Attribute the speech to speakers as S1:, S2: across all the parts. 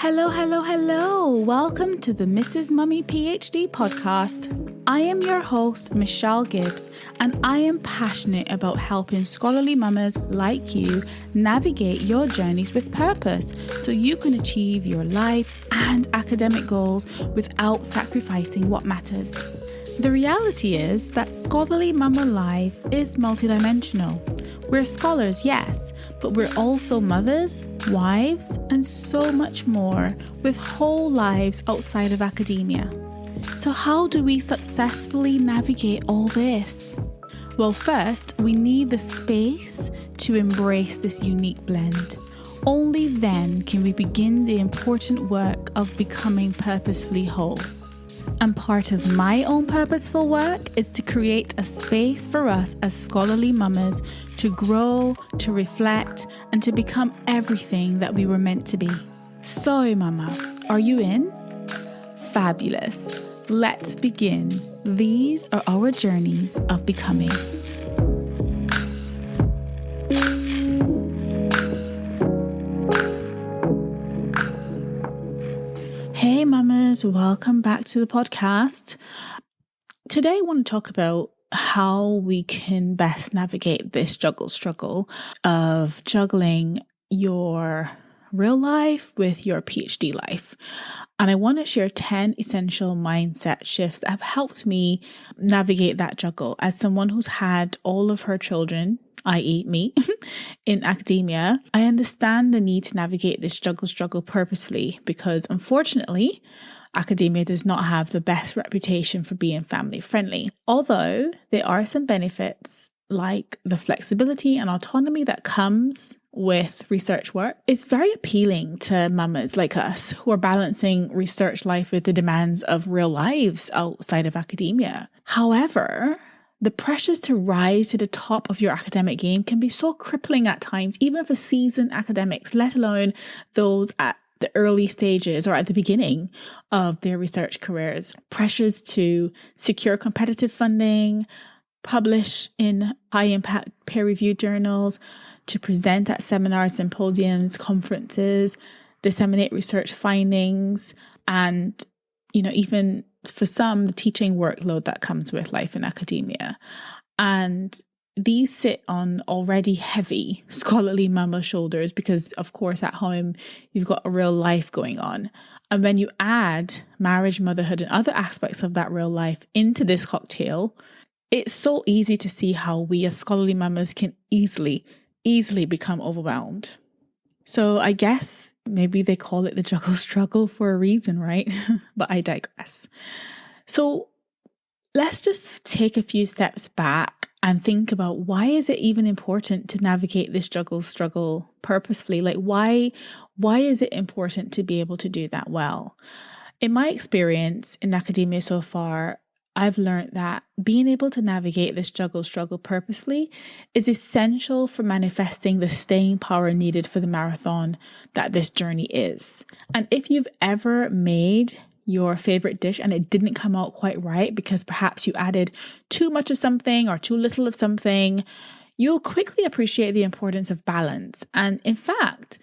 S1: Hello, hello, hello. Welcome to the Mrs. Mummy PhD podcast. I am your host, Michelle Gibbs, and I am passionate about helping scholarly mamas like you navigate your journeys with purpose so you can achieve your life and academic goals without sacrificing what matters. The reality is that scholarly mama life is multidimensional. We're scholars, yes, but we're also mothers, wives, and so much more with whole lives outside of academia. So how do we successfully navigate all this? Well, first, we need the space to embrace this unique blend. Only then can we begin the important work of becoming purposefully whole. And part of my own purposeful work is to create a space for us as scholarly mamas to grow, to reflect, and to become everything that we were meant to be. So, mama, are you in? Fabulous. Let's begin. These are our journeys of becoming. Hey mamas, welcome back to the podcast. Today I want to talk about how we can best navigate this struggle of juggling your real life with your PhD life. And I want to share 10 essential mindset shifts that have helped me navigate that juggle as someone who's had all of her children, i.e. me, in academia. I understand the need to navigate this struggle purposefully because unfortunately, academia does not have the best reputation for being family friendly. Although there are some benefits like the flexibility and autonomy that comes with research work, it's very appealing to mamas like us who are balancing research life with the demands of real lives outside of academia. However, the pressures to rise to the top of your academic game can be so crippling at times, even for seasoned academics, let alone those at the early stages or at the beginning of their research careers. Pressures to secure competitive funding, publish in high-impact peer-reviewed journals, to present at seminars, symposiums, conferences, disseminate research findings, and, even for some, the teaching workload that comes with life in academia. And these sit on already heavy scholarly mama shoulders because, of course, at home, you've got a real life going on. And when you add marriage, motherhood, and other aspects of that real life into this cocktail, it's so easy to see how we as scholarly mamas can easily become overwhelmed. So I guess maybe they call it the juggle-struggle for a reason, right? But I digress. So let's just take a few steps back and think about why is it even important to navigate this struggle purposefully? Like why is it important to be able to do that well? In my experience in academia so far, I've learned that being able to navigate this struggle purposefully is essential for manifesting the staying power needed for the marathon that this journey is. And if you've ever made your favorite dish and it didn't come out quite right because perhaps you added too much of something or too little of something, you'll quickly appreciate the importance of balance. And in fact,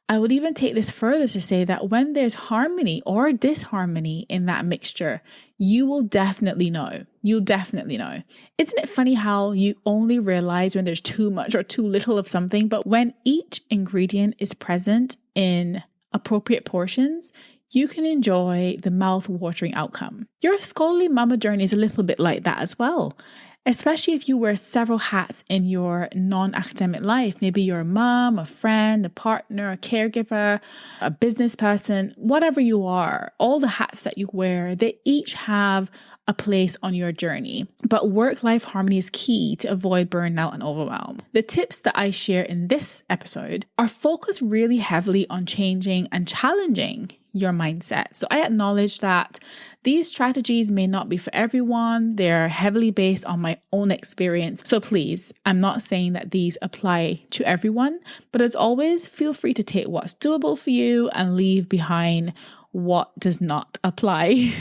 S1: I would even take this further to say that when there's harmony or disharmony in that mixture, you will definitely know. You'll definitely know. Isn't it funny how you only realize when there's too much or too little of something, but when each ingredient is present in appropriate portions, you can enjoy the mouth-watering outcome. Your scholarly mama journey is a little bit like that as well. Especially if you wear several hats in your non-academic life. Maybe you're a mom, a friend, a partner, a caregiver, a business person, whatever you are, all the hats that you wear, they each have a place on your journey. But work-life harmony is key to avoid burnout and overwhelm. The tips that I share in this episode are focused really heavily on changing and challenging your mindset. So I acknowledge that these strategies may not be for everyone. They're heavily based on my own experience. So please, I'm not saying that these apply to everyone, but as always, feel free to take what's doable for you and leave behind what does not apply.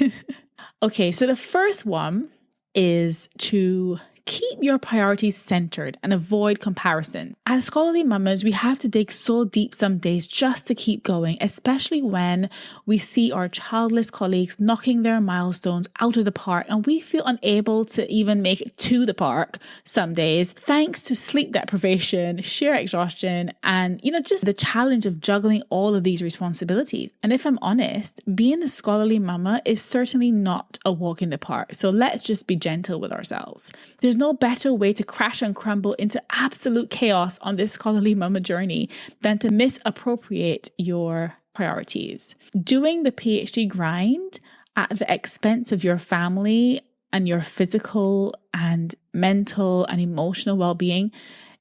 S1: Okay, so the first one is to Keep your priorities centered and avoid comparison. As scholarly mamas, we have to dig so deep some days just to keep going, especially when we see our childless colleagues knocking their milestones out of the park and we feel unable to even make it to the park some days, thanks to sleep deprivation, sheer exhaustion, and just the challenge of juggling all of these responsibilities. And if I'm honest, being a scholarly mama is certainly not a walk in the park. So let's just be gentle with ourselves. There's no better way to crash and crumble into absolute chaos on this scholarly mama journey than to misappropriate your priorities. Doing the PhD grind at the expense of your family and your physical and mental and emotional well-being,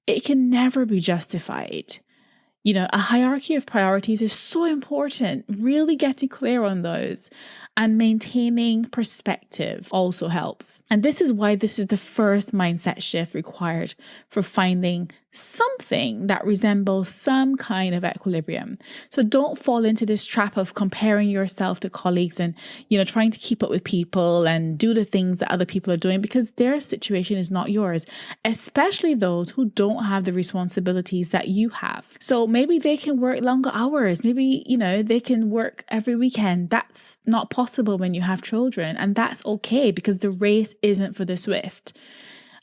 S1: it can never be justified. A hierarchy of priorities is so important. Really getting clear on those and maintaining perspective also helps. And this is why this is the first mindset shift required for finding something that resembles some kind of equilibrium. So don't fall into this trap of comparing yourself to colleagues and, trying to keep up with people and do the things that other people are doing, because their situation is not yours, especially those who don't have the responsibilities that you have. So maybe they can work longer hours. Maybe, they can work every weekend. That's not possible when you have children, and that's okay because the race isn't for the swift.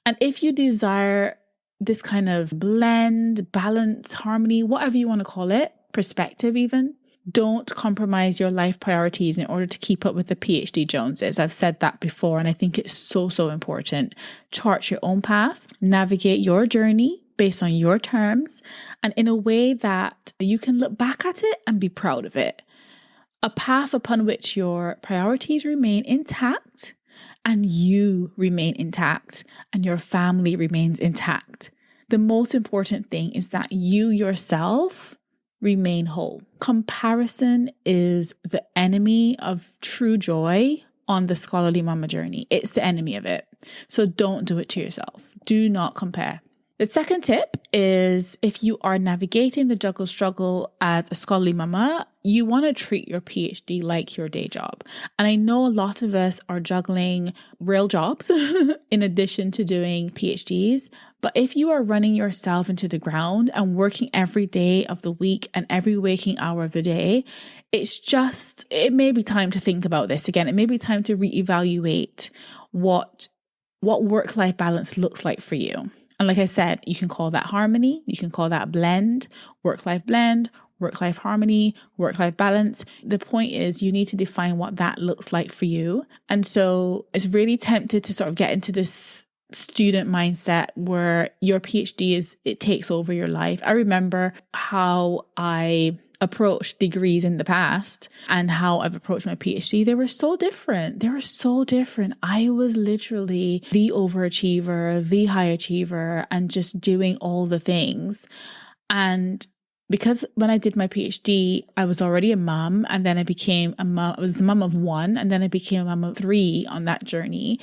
S1: And if you desire this kind of blend, balance, harmony, whatever you want to call it, perspective even, don't compromise your life priorities in order to keep up with the PhD Joneses. I've said that before, and I think it's so, so important. Chart your own path, navigate your journey based on your terms, and in a way that you can look back at it and be proud of it. A path upon which your priorities remain intact and you remain intact and your family remains intact. The most important thing is that you yourself remain whole. Comparison is the enemy of true joy on the scholarly mama journey. It's the enemy of it. So don't do it to yourself. Do not compare. The second tip is, if you are navigating the juggle struggle as a scholarly mama, you want to treat your PhD like your day job. And I know a lot of us are juggling real jobs in addition to doing PhDs. But if you are running yourself into the ground and working every day of the week and every waking hour of the day, it may be time to think about this again. It may be time to reevaluate what work-life balance looks like for you. And like I said, you can call that harmony, you can call that blend, work-life harmony, work-life balance. The point is you need to define what that looks like for you. And so it's really tempted to sort of get into this student mindset where your PhD it takes over your life. I remember how I approached degrees in the past and how I've approached my PhD. They were so different. I was literally the overachiever, the high achiever, and just doing all the things. And because when I did my PhD, I was already a mom, and then I became a mom. I was a mom of one, and then I became a mom of three on that journey.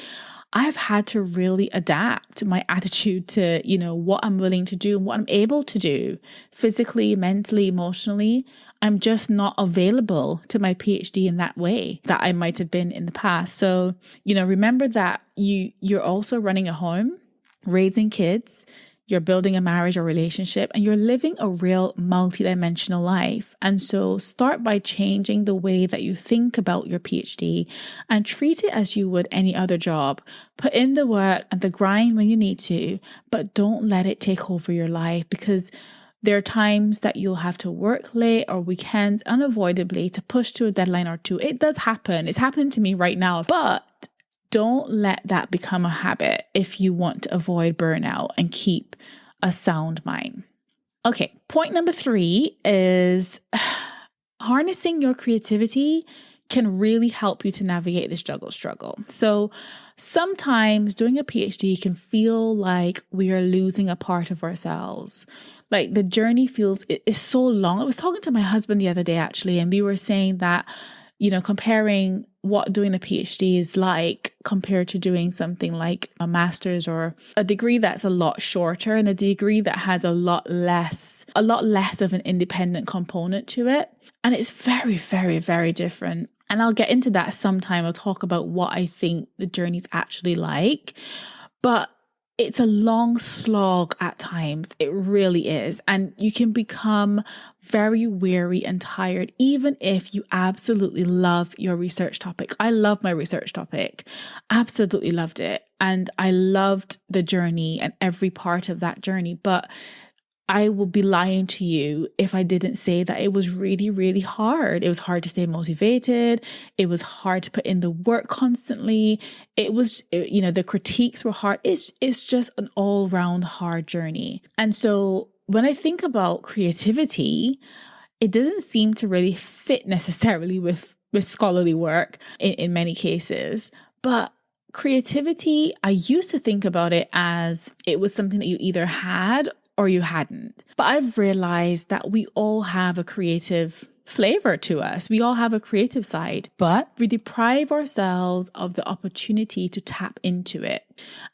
S1: I've had to really adapt my attitude to, what I'm willing to do and what I'm able to do physically, mentally, emotionally. I'm just not available to my PhD in that way that I might have been in the past. So, remember that you're also running a home, raising kids, you're building a marriage or relationship, and you're living a real multidimensional life. And so start by changing the way that you think about your PhD and treat it as you would any other job. Put in the work and the grind when you need to, but don't let it take over your life, because there are times that you'll have to work late or weekends unavoidably to push to a deadline or two. It does happen. It's happening to me right now, but don't let that become a habit if you want to avoid burnout and keep a sound mind. Okay, point number 3 is harnessing your creativity can really help you to navigate this juggle struggle. So sometimes doing a PhD can feel like we are losing a part of ourselves. Like the journey it's so long. I was talking to my husband the other day actually, and we were saying that, comparing what doing a PhD is like compared to doing something like a master's or a degree that's a lot shorter and a degree that has a lot less of an independent component to it. And it's very, very, very different. And I'll get into that sometime. I'll talk about what I think the journey's actually like. But it's a long slog at times. It really is. And you can become very weary and tired, even if you absolutely love your research topic. I love my research topic. Absolutely loved it. And I loved the journey and every part of that journey. But I will be lying to you if I didn't say that it was really, really hard. It was hard to stay motivated. It was hard to put in the work constantly. The critiques were hard. It's just an all round hard journey. And so when I think about creativity, it doesn't seem to really fit necessarily with scholarly work in many cases. But creativity, I used to think about it as it was something that you either had or you hadn't. But I've realized that we all have a creative flavor to us. We all have a creative side, but we deprive ourselves of the opportunity to tap into it.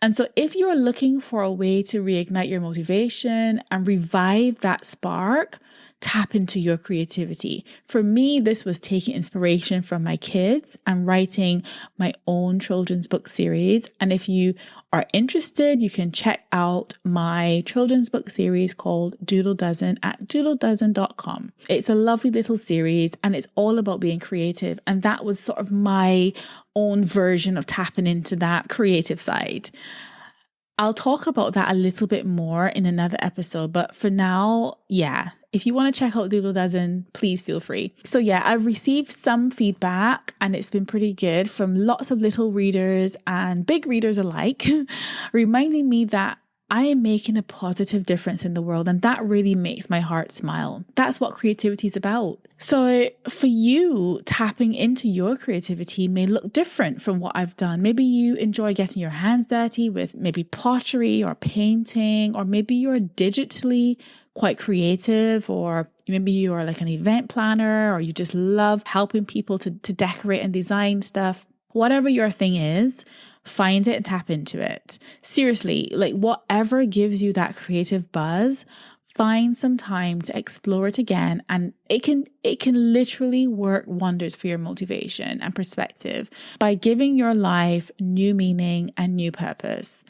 S1: And so if you're looking for a way to reignite your motivation and revive that spark, tap into your creativity. For me, this was taking inspiration from my kids and writing my own children's book series. And if you are interested, you can check out my children's book series called Doodle Dozen at doodledozen.com. It's a lovely little series and it's all about being creative. And that was sort of my own version of tapping into that creative side. I'll talk about that a little bit more in another episode, but for now, if you want to check out Doodle Dozen, please feel free. So I've received some feedback and it's been pretty good from lots of little readers and big readers alike, reminding me that I am making a positive difference in the world, and that really makes my heart smile. That's what creativity is about. So for you, tapping into your creativity may look different from what I've done. Maybe you enjoy getting your hands dirty with maybe pottery or painting, or maybe you're digitally quite creative, or maybe you are like an event planner, or you just love helping people to decorate and design stuff. Whatever your thing is, find it and tap into it. Seriously, like whatever gives you that creative buzz, find some time to explore it again, and it can literally work wonders for your motivation and perspective by giving your life new meaning and new purpose.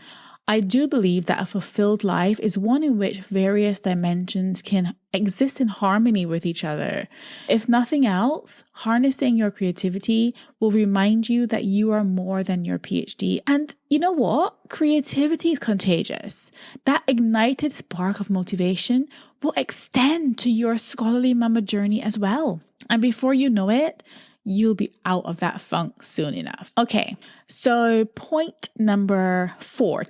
S1: I do believe that a fulfilled life is one in which various dimensions can exist in harmony with each other. If nothing else, harnessing your creativity will remind you that you are more than your PhD. And you know what? Creativity is contagious. That ignited spark of motivation will extend to your scholarly mama journey as well. And before you know it, you'll be out of that funk soon enough. Okay, so tip number 4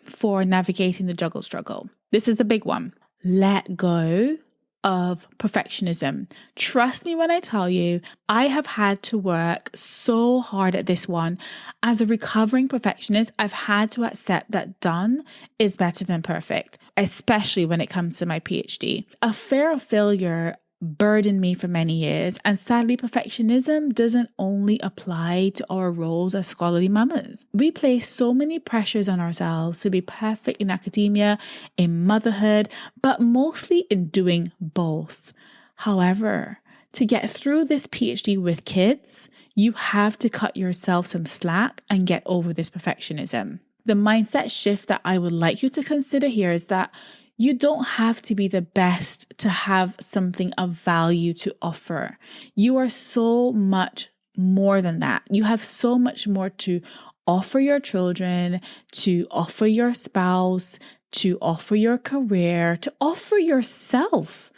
S1: for navigating the juggle struggle. This is a big one. Let go of perfectionism. Trust me when I tell you, I have had to work so hard at this one. As a recovering perfectionist, I've had to accept that done is better than perfect, especially when it comes to my PhD. A fear of failure burdened me for many years, and sadly perfectionism doesn't only apply to our roles as scholarly mamas. We place so many pressures on ourselves to be perfect in academia, in motherhood, but mostly in doing both. However, to get through this PhD with kids, you have to cut yourself some slack and get over this perfectionism. The mindset shift that I would like you to consider here is that you don't have to be the best to have something of value to offer. You are so much more than that. You have so much more to offer your children, to offer your spouse, to offer your career, to offer yourself.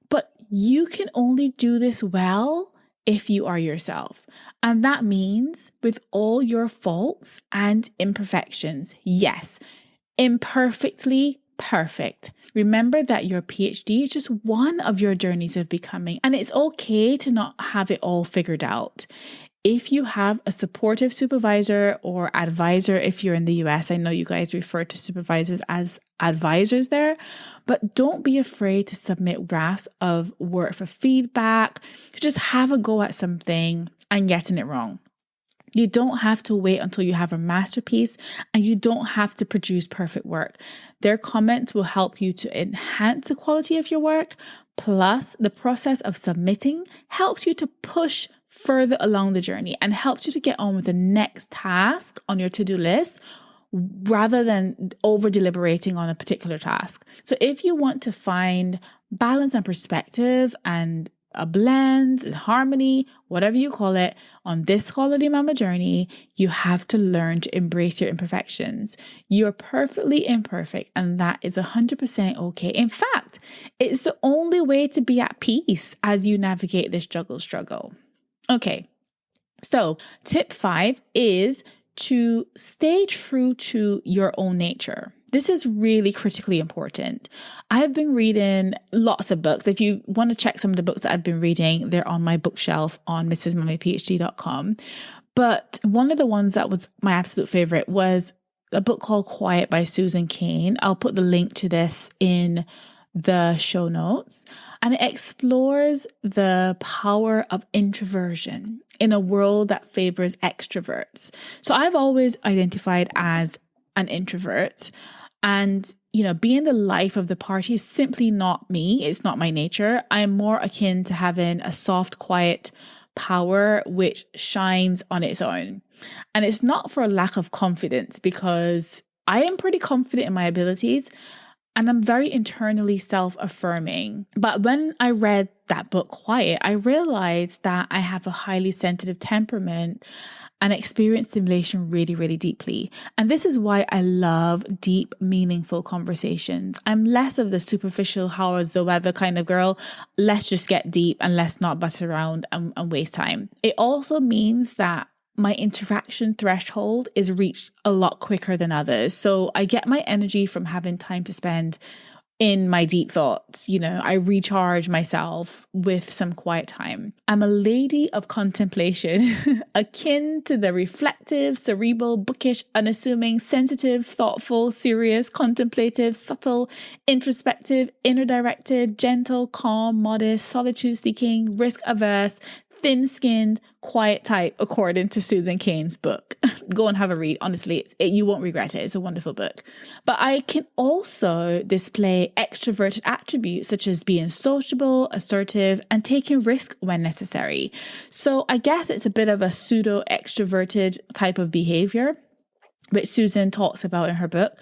S1: But you can only do this well if you are yourself. And that means with all your faults and imperfections. Yes, imperfectly perfect. Remember that your PhD is just one of your journeys of becoming, and it's okay to not have it all figured out. If you have a supportive supervisor or advisor, if you're in the US, I know you guys refer to supervisors as advisors there, but don't be afraid to submit drafts of work for feedback, to just have a go at something and getting it wrong. You don't have to wait until you have a masterpiece, and you don't have to produce perfect work. Their comments will help you to enhance the quality of your work. Plus, the process of submitting helps you to push further along the journey and helps you to get on with the next task on your to-do list rather than over deliberating on a particular task. So if you want to find balance and perspective and a blend, harmony, whatever you call it, on this Scholarly Mama journey, you have to learn to embrace your imperfections. You're perfectly imperfect, and that is 100% okay. In fact, it's the only way to be at peace as you navigate this juggle struggle. Okay, so tip 5 is to stay true to your own nature. This is really critically important. I've been reading lots of books. If you want to check some of the books that I've been reading, they're on my bookshelf on mrsmummyphd.com. But one of the ones that was my absolute favorite was a book called Quiet by Susan Cain. I'll put the link to this in the show notes. And it explores the power of introversion in a world that favors extroverts. So I've always identified as an introvert, and, being the life of the party is simply not me. It's not my nature. I'm more akin to having a soft, quiet power which shines on its own. And it's not for a lack of confidence, because I am pretty confident in my abilities and I'm very internally self-affirming. But when I read that book, Quiet, I realized that I have a highly sensitive temperament and experience stimulation really, really deeply. And this is why I love deep, meaningful conversations. I'm less of the superficial, how is the weather kind of girl. Let's just get deep and let's not butt around and waste time. It also means that my interaction threshold is reached a lot quicker than others. So I get my energy from having time to spend in my deep thoughts. I recharge myself with some quiet time. I'm a lady of contemplation, akin to the reflective, cerebral, bookish, unassuming, sensitive, thoughtful, serious, contemplative, subtle, introspective, inner directed, gentle, calm, modest, solitude seeking, risk averse, thin-skinned, quiet type, according to Susan Cain's book. Go and have a read. Honestly, you won't regret it. It's a wonderful book. But I can also display extroverted attributes such as being sociable, assertive, and taking risk when necessary. So I guess it's a bit of a pseudo-extroverted type of behavior, which Susan talks about in her book.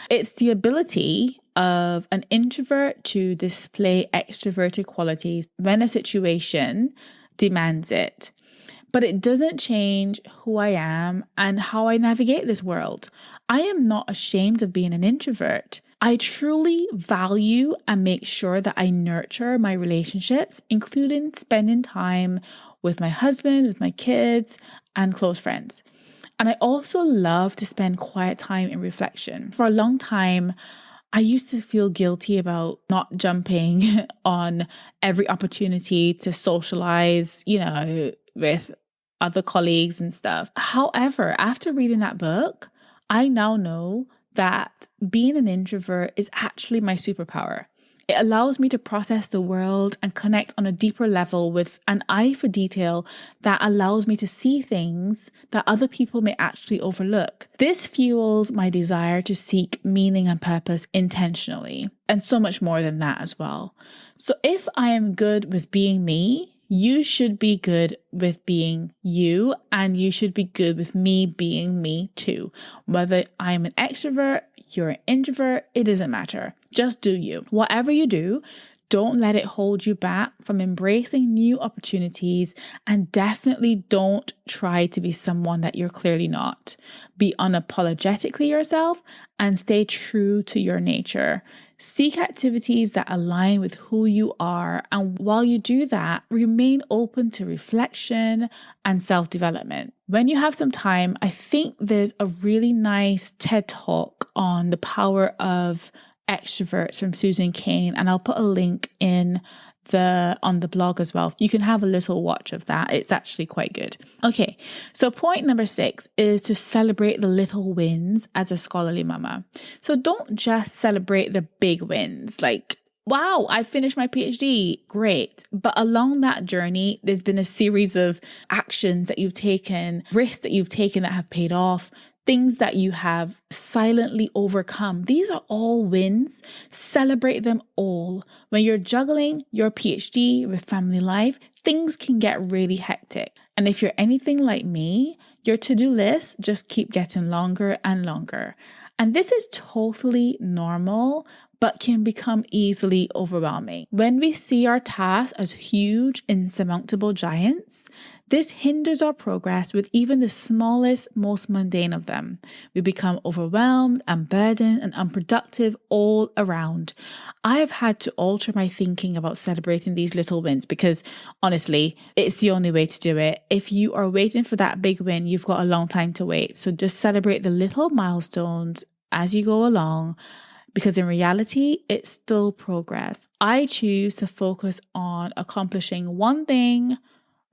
S1: It's the ability of an introvert to display extroverted qualities when a situation demands it. But it doesn't change who I am and how I navigate this world. I am not ashamed of being an introvert. I truly value and make sure that I nurture my relationships, including spending time with my husband, with my kids, and close friends. And I also love to spend quiet time in reflection. For a long time, I used to feel guilty about not jumping on every opportunity to socialize, with other colleagues and stuff. However, after reading that book, I now know that being an introvert is actually my superpower. It allows me to process the world and connect on a deeper level with an eye for detail that allows me to see things that other people may actually overlook. This fuels my desire to seek meaning and purpose intentionally, and so much more than that as well. So if I am good with being me, you should be good with being you, and you should be good with me being me too. Whether I'm an extrovert, you're an introvert, it doesn't matter. Just do you. Whatever you do, don't let it hold you back from embracing new opportunities, and definitely don't try to be someone that you're clearly not. Be unapologetically yourself and stay true to your nature. Seek activities that align with who you are, and while you do that, remain open to reflection and self-development. When you have some time, I think there's a really nice TED Talk on the power of extroverts from Susan Cain, and I'll put a link on the blog as well. You can have a little watch of that. It's actually quite good. Okay, so point number 6 is to celebrate the little wins as a scholarly mama. So don't just celebrate the big wins, like, wow, I finished my PhD, great. But along that journey, there's been a series of actions that you've taken, risks that you've taken that have paid off, things that you have silently overcome. These are all wins. Celebrate them all. When you're juggling your PhD with family life, things can get really hectic. And if you're anything like me, your to-do list just keep getting longer and longer. And this is totally normal, but can become easily overwhelming. When we see our tasks as huge, insurmountable giants, this hinders our progress with even the smallest, most mundane of them. We become overwhelmed and burdened and unproductive all around. I have had to alter my thinking about celebrating these little wins because honestly, it's the only way to do it. If you are waiting for that big win, you've got a long time to wait. So just celebrate the little milestones as you go along, because in reality, it's still progress. I choose to focus on accomplishing one thing,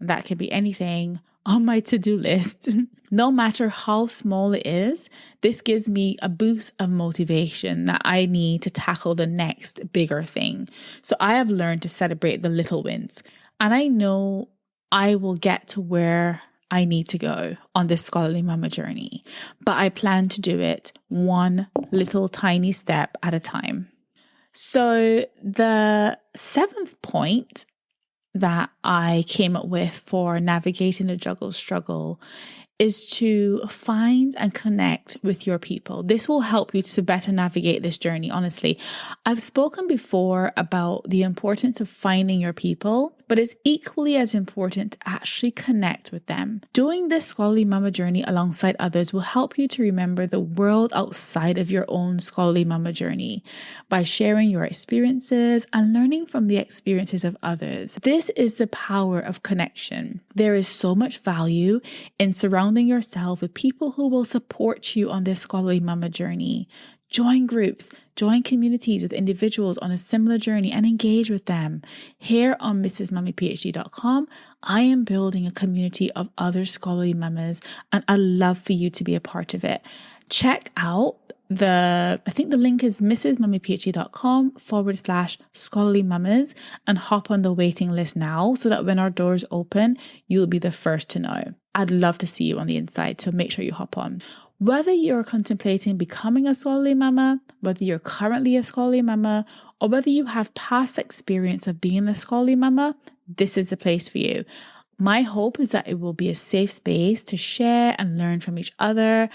S1: that can be anything, on my to-do list. No matter how small it is, this gives me a boost of motivation that I need to tackle the next bigger thing. So I have learned to celebrate the little wins. And I know I will get to where I need to go on this scholarly mama journey, but I plan to do it one little tiny step at a time. So the 7th point that I came up with for navigating the juggle struggle is to find and connect with your people. This will help you to better navigate this journey, honestly. I've spoken before about the importance of finding your people, but it's equally as important to actually connect with them. Doing this scholarly mama journey alongside others will help you to remember the world outside of your own scholarly mama journey by sharing your experiences and learning from the experiences of others. This is the power of connection. There is so much value in surrounding yourself with people who will support you on this scholarly mama journey. Join groups, join communities with individuals on a similar journey and engage with them. Here on mrsmummyphd.com, I am building a community of other scholarly mamas, and I'd love for you to be a part of it. Check out I think the link is mrsmummyphd.com/scholarly mamas, and hop on the waiting list now so that when our doors open, you'll be the first to know. I'd love to see you on the inside, so make sure you hop on. Whether you're contemplating becoming a scholarly mama, whether you're currently a scholarly mama, or whether you have past experience of being a scholarly mama, this is the place for you. My hope is that it will be a safe space to share and learn from each other.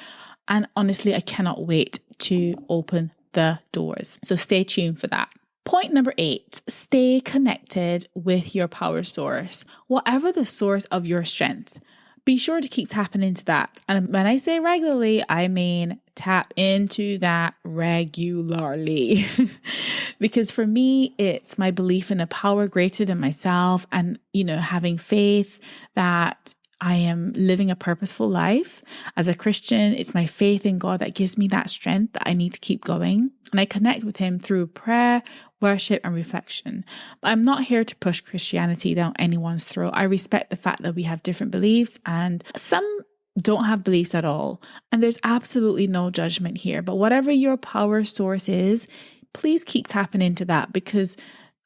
S1: And honestly, I cannot wait to open the doors. So stay tuned for that. Point number 8, stay connected with your power source, whatever the source of your strength. Be sure to keep tapping into that. And when I say regularly, I mean tap into that regularly. Because for me, it's my belief in a power greater than myself and, having faith that I am living a purposeful life. As a Christian, it's my faith in God that gives me that strength that I need to keep going. And I connect with Him through prayer, worship, and reflection. But I'm not here to push Christianity down anyone's throat. I respect the fact that we have different beliefs, and some don't have beliefs at all. And there's absolutely no judgment here. But whatever your power source is, please keep tapping into that, because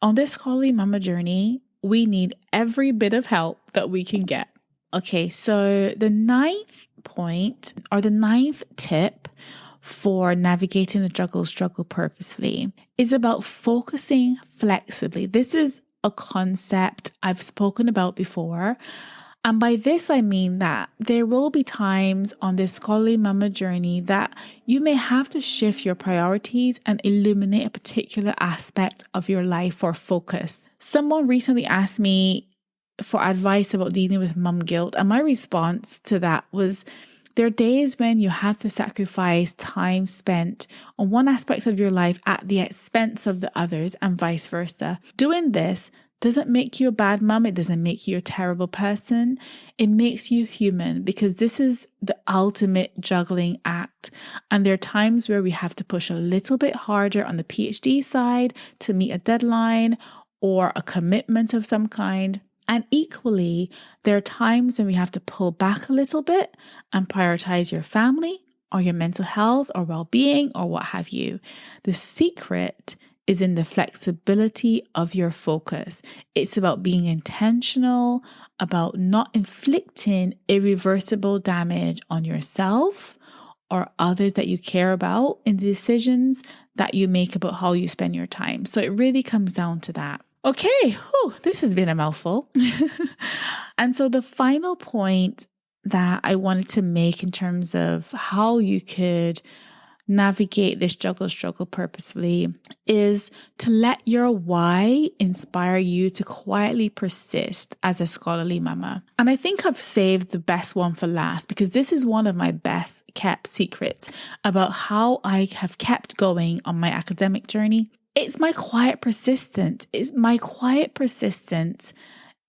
S1: on this scholarly mama journey, we need every bit of help that we can get. Okay, so the 9th point, or the 9th tip for navigating the juggle struggle purposefully, is about focusing flexibly. This is a concept I've spoken about before. And by this, I mean that there will be times on this scholarly mama journey that you may have to shift your priorities and illuminate a particular aspect of your life for focus. Someone recently asked me for advice about dealing with mum guilt. And my response to that was, there are days when you have to sacrifice time spent on one aspect of your life at the expense of the others, and vice versa. Doing this doesn't make you a bad mum. It doesn't make you a terrible person. It makes you human, because this is the ultimate juggling act. And there are times where we have to push a little bit harder on the PhD side to meet a deadline or a commitment of some kind. And equally, there are times when we have to pull back a little bit and prioritize your family or your mental health or well-being or what have you. The secret is in the flexibility of your focus. It's about being intentional, about not inflicting irreversible damage on yourself or others that you care about in the decisions that you make about how you spend your time. So it really comes down to that. Okay, this has been a mouthful. And so the final point that I wanted to make in terms of how you could navigate this juggle struggle purposefully is to let your why inspire you to quietly persist as a scholarly mama. And I think I've saved the best one for last because this is one of my best kept secrets about how I have kept going on my academic journey. It's my quiet persistence. It's my quiet persistence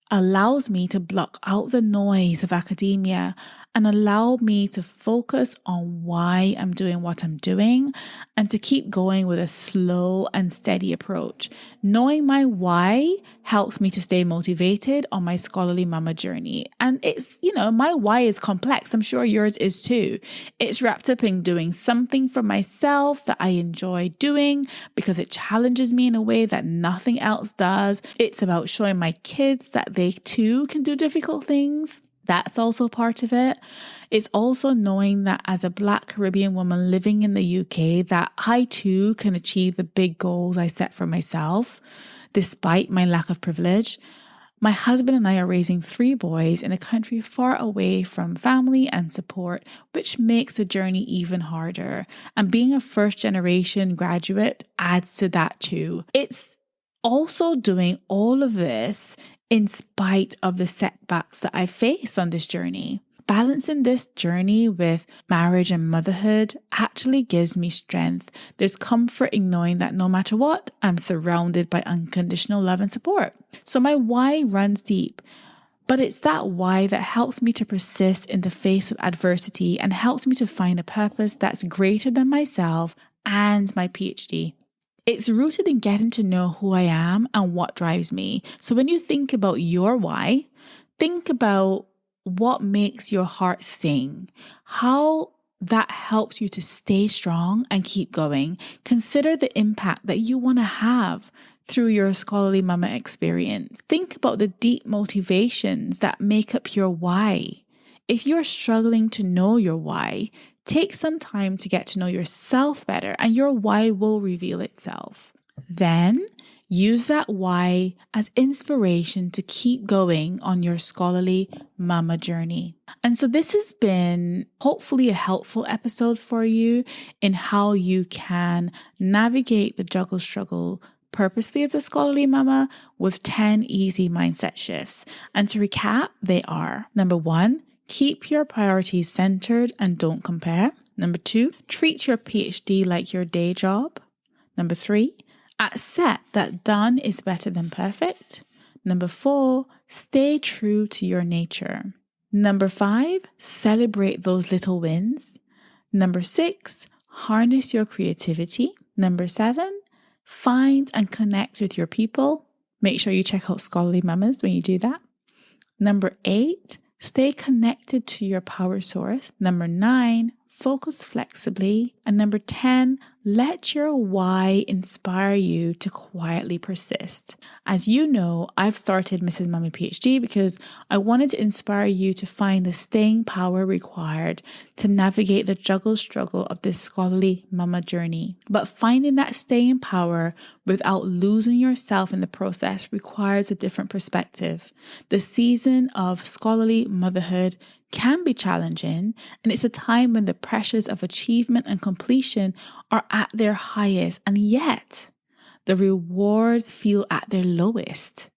S1: allows me to block out the noise of academia and allow me to focus on why I'm doing what I'm doing and to keep going with a slow and steady approach. Knowing my why helps me to stay motivated on my scholarly mama journey. And it's, my why is complex. I'm sure yours is too. It's wrapped up in doing something for myself that I enjoy doing because it challenges me in a way that nothing else does. It's about showing my kids that they too can do difficult things. That's also part of it. It's also knowing that as a Black Caribbean woman living in the UK, that I too can achieve the big goals I set for myself, despite my lack of privilege. My husband and I are raising 3 boys in a country far away from family and support, which makes the journey even harder. And being a first-generation graduate adds to that too. It's also doing all of this in spite of the setbacks that I face on this journey. Balancing this journey with marriage and motherhood actually gives me strength. There's comfort in knowing that no matter what, I'm surrounded by unconditional love and support. So my why runs deep, but it's that why that helps me to persist in the face of adversity and helps me to find a purpose that's greater than myself and my PhD. It's rooted in getting to know who I am and what drives me. So when you think about your why, think about what makes your heart sing, how that helps you to stay strong and keep going. Consider the impact that you want to have through your scholarly mama experience. Think about the deep motivations that make up your why. If you're struggling to know your why, take some time to get to know yourself better and your why will reveal itself. Then use that why as inspiration to keep going on your scholarly mama journey. And so this has been hopefully a helpful episode for you in how you can navigate the juggle struggle purposely as a scholarly mama with 10 easy mindset shifts. And to recap, they are: number 1, keep your priorities centered and don't compare. Number 2, treat your PhD like your day job. Number 3, accept that done is better than perfect. Number 4, stay true to your nature. Number 5, celebrate those little wins. Number 6, harness your creativity. Number 7, find and connect with your people. Make sure you check out Scholarly Mamas when you do that. Number 8, stay connected to your power source. Number 9, focus flexibly. And number 10, let your why inspire you to quietly persist. As you know, I've started Mrs. Mummy PhD because I wanted to inspire you to find the staying power required to navigate the juggle struggle of this scholarly mama journey. But finding that staying power without losing yourself in the process requires a different perspective. The season of scholarly motherhood can be challenging, and it's a time when the pressures of achievement and completion are at their highest, and yet the rewards feel at their lowest.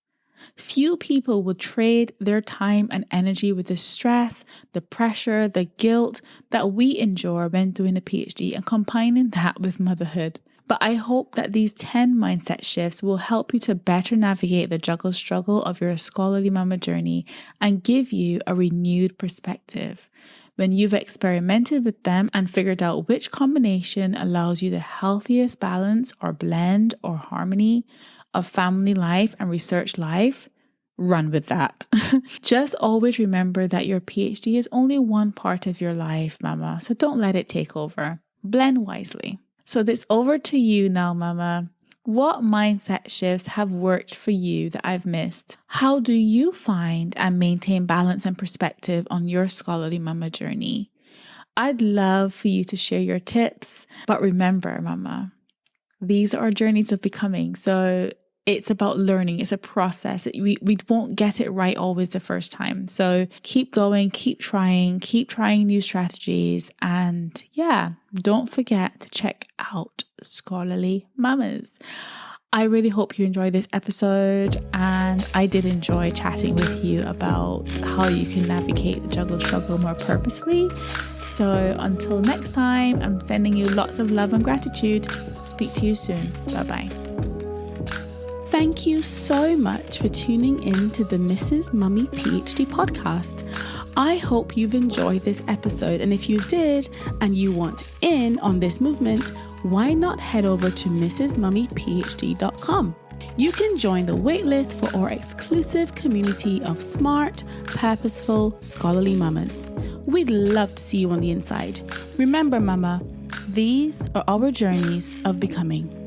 S1: Few people would trade their time and energy with the stress, the pressure, the guilt that we endure when doing a PhD and combining that with motherhood. But I hope that these 10 mindset shifts will help you to better navigate the juggle struggle of your scholarly mama journey and give you a renewed perspective. When you've experimented with them and figured out which combination allows you the healthiest balance or blend or harmony of family life and research life, run with that. Just always remember that your PhD is only one part of your life, mama, so don't let it take over. Blend wisely. So it's over to you now, mama. What mindset shifts have worked for you that I've missed? How do you find and maintain balance and perspective on your scholarly mama journey? I'd love for you to share your tips, but remember, mama, these are journeys of becoming. So it's about learning. It's a process. We won't get it right always the first time. So keep going, keep trying new strategies. And yeah, don't forget to check out Scholarly Mamas. I really hope you enjoyed this episode, and I did enjoy chatting with you about how you can navigate the juggle struggle more purposefully. So until next time, I'm sending you lots of love and gratitude. Speak to you soon. Bye-bye. Thank you so much for tuning in to the Mrs. Mummy PhD podcast. I hope you've enjoyed this episode, and if you did and you want in on this movement, why not head over to mrsmummyphd.com. You can join the waitlist for our exclusive community of smart, purposeful, scholarly mamas. We'd love to see you on the inside. Remember, mama, these are our journeys of becoming.